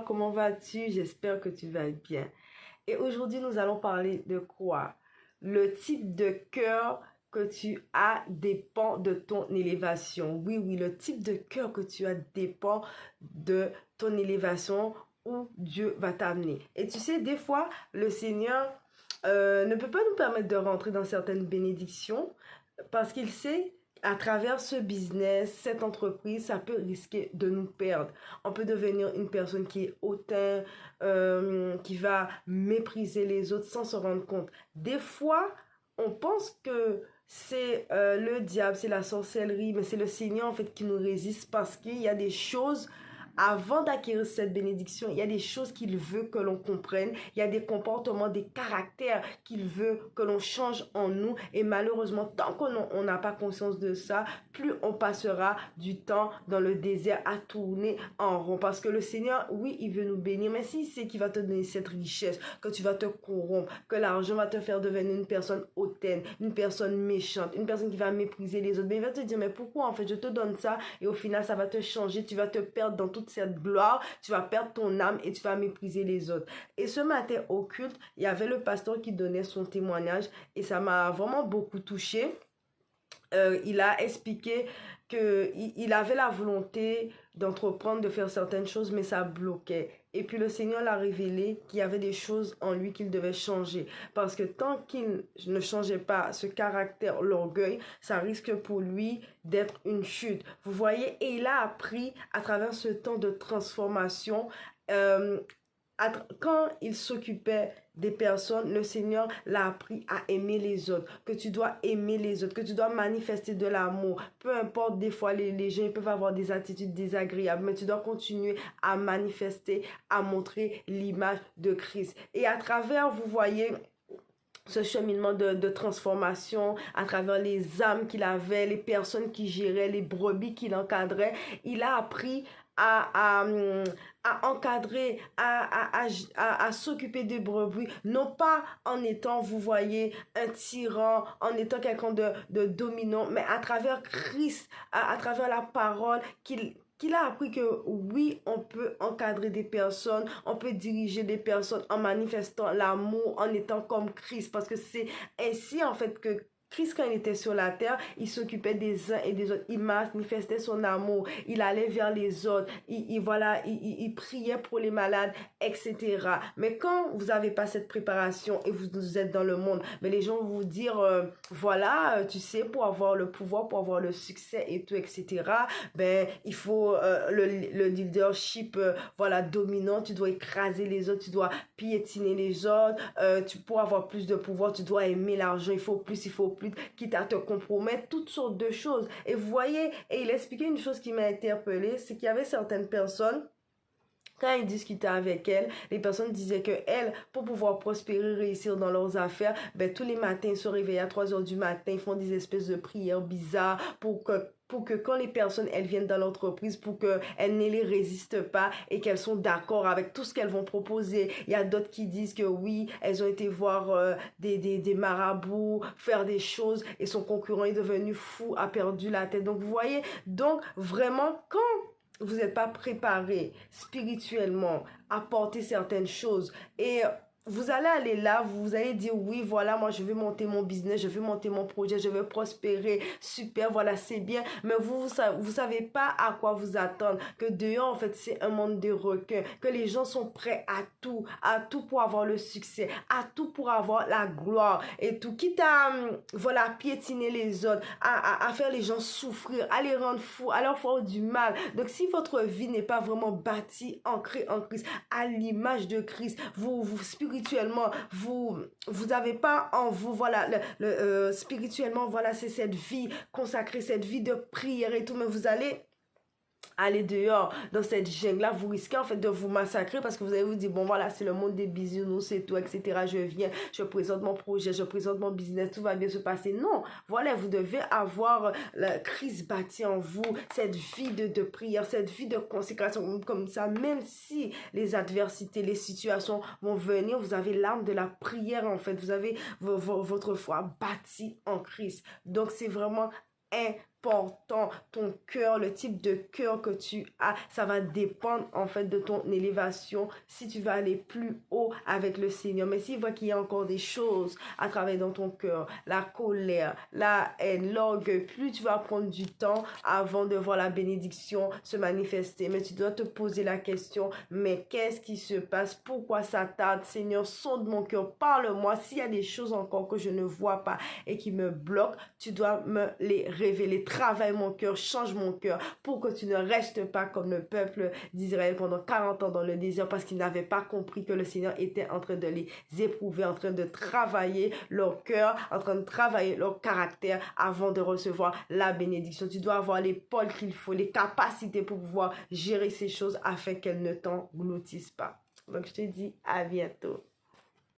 Comment vas-tu? J'espère que tu vas bien. Et aujourd'hui, nous allons parler de quoi? Le type de cœur que tu as dépend de ton élévation. Oui, oui, le type de cœur que tu as dépend de ton élévation où Dieu va t'amener. Et tu sais, des fois, le Seigneur ne peut pas nous permettre de rentrer dans certaines bénédictions parce qu'il sait à travers ce business, cette entreprise, ça peut risquer de nous perdre. On peut devenir une personne qui est hautain, qui va mépriser les autres sans se rendre compte. Des fois, on pense que c'est le diable, c'est la sorcellerie, mais c'est le Seigneur en fait qui nous résiste parce qu'il y a des choses avant d'acquérir cette bénédiction, il y a des choses qu'il veut que l'on comprenne, il y a des comportements, des caractères qu'il veut que l'on change en nous et malheureusement, tant qu'on n'a pas conscience de ça, plus on passera du temps dans le désert à tourner en rond parce que le Seigneur, oui, il veut nous bénir, mais s'il sait qu'il va te donner cette richesse, que tu vas te corrompre, que l'argent va te faire devenir une personne hautaine, une personne méchante, une personne qui va mépriser les autres, mais il va te dire, mais pourquoi en fait je te donne ça et au final ça va te changer, tu vas te perdre dans toute cette gloire, tu vas perdre ton âme et tu vas mépriser les autres. Et ce matin au culte, il y avait le pasteur qui donnait son témoignage et ça m'a vraiment beaucoup touchée. Il a expliqué qu'il avait la volonté d'entreprendre, de faire certaines choses, mais ça bloquait. Et puis le Seigneur l'a révélé qu'il y avait des choses en lui qu'il devait changer. Parce que tant qu'il ne changeait pas ce caractère, l'orgueil, ça risque pour lui d'être une chute. Vous voyez, et il a appris à travers ce temps de transformation, quand il s'occupait des personnes, le Seigneur l'a appris à aimer les autres, que tu dois aimer les autres, que tu dois manifester de l'amour. Peu importe, des fois, les gens peuvent avoir des attitudes désagréables, mais tu dois continuer à manifester, à montrer l'image de Christ. Et à travers, vous voyez, ce cheminement de transformation à travers les âmes qu'il avait, les personnes qu'il gérait, les brebis qu'il encadrait, il a appris à encadrer, à s'occuper des brebis, non pas en étant, vous voyez, un tyran, en étant quelqu'un de dominant, mais à travers Christ, à travers la parole qu'il a appris que oui, on peut encadrer des personnes, on peut diriger des personnes en manifestant l'amour, en étant comme Christ, parce que c'est ainsi en fait que Christ, quand il était sur la terre, il s'occupait des uns et des autres. Il manifestait son amour. Il allait vers les autres. Il priait pour les malades, etc. Mais quand vous n'avez pas cette préparation et vous êtes dans le monde, mais les gens vont vous dire, tu sais, pour avoir le pouvoir, pour avoir le succès et tout, etc., ben, il faut le leadership, dominant. Tu dois écraser les autres, tu dois piétiner les autres. Pour avoir plus de pouvoir, tu dois aimer l'argent. Il faut plus, quitte à te compromettre, toutes sortes de choses. Et vous voyez, et il expliquait une chose qui m'a interpellée, c'est qu'il y avait certaines personnes, quand il discutait avec elles, les personnes disaient que elles, pour pouvoir prospérer, réussir dans leurs affaires, ben, tous les matins, ils se réveillent à 3 heures du matin, ils font des espèces de prières bizarres pour que quand les personnes, elles viennent dans l'entreprise, pour qu'elles ne les résistent pas et qu'elles sont d'accord avec tout ce qu'elles vont proposer. Il y a d'autres qui disent que oui, elles ont été voir des marabouts, faire des choses et son concurrent est devenu fou, a perdu la tête. Donc, vous voyez, donc vraiment, quand vous n'êtes pas préparé spirituellement à porter certaines choses et vous allez aller là, vous allez dire oui, voilà, moi je veux monter mon business, je veux monter mon projet, je veux prospérer, super, voilà, c'est bien, mais vous savez pas à quoi vous attendre, que dehors en fait c'est un monde de requins, que les gens sont prêts à tout pour avoir le succès, à tout pour avoir la gloire et tout, quitte à piétiner les autres, à faire les gens souffrir, à les rendre fous, à leur faire du mal. Donc si votre vie n'est pas vraiment bâtie, ancrée en Christ, à l'image de Christ, vous spirituellement, vous avez pas en vous, voilà, spirituellement, voilà, c'est cette vie consacrée, cette vie de prière et tout, mais vous allez aller dehors dans cette jungle-là, vous risquez en fait de vous massacrer parce que vous allez vous dire, bon voilà, c'est le monde des bisounours et tout, etc. Je viens, je présente mon projet, je présente mon business, tout va bien se passer. Non, voilà, vous devez avoir la crise bâtie en vous, cette vie de prière, cette vie de consécration comme ça, même si les adversités, les situations vont venir, vous avez l'âme de la prière en fait, vous avez votre foi bâtie en Christ. Donc c'est vraiment important important. Ton cœur, le type de cœur que tu as, ça va dépendre en fait de ton élévation, si tu vas aller plus haut avec le Seigneur. Mais s'il voit qu'il y a encore des choses à travailler dans ton cœur, la colère, la haine, l'orgueil, plus tu vas prendre du temps avant de voir la bénédiction se manifester. Mais tu dois te poser la question, mais qu'est-ce qui se passe? Pourquoi ça tarde? Seigneur, sonde mon cœur, parle-moi. S'il y a des choses encore que je ne vois pas et qui me bloquent, tu dois me les révéler. Travaille mon cœur, change mon cœur pour que tu ne restes pas comme le peuple d'Israël pendant 40 ans dans le désert parce qu'ils n'avaient pas compris que le Seigneur était en train de les éprouver, en train de travailler leur cœur, en train de travailler leur caractère avant de recevoir la bénédiction. Tu dois avoir l'épaule qu'il faut, les capacités pour pouvoir gérer ces choses afin qu'elles ne t'engloutissent pas. Donc je te dis à bientôt.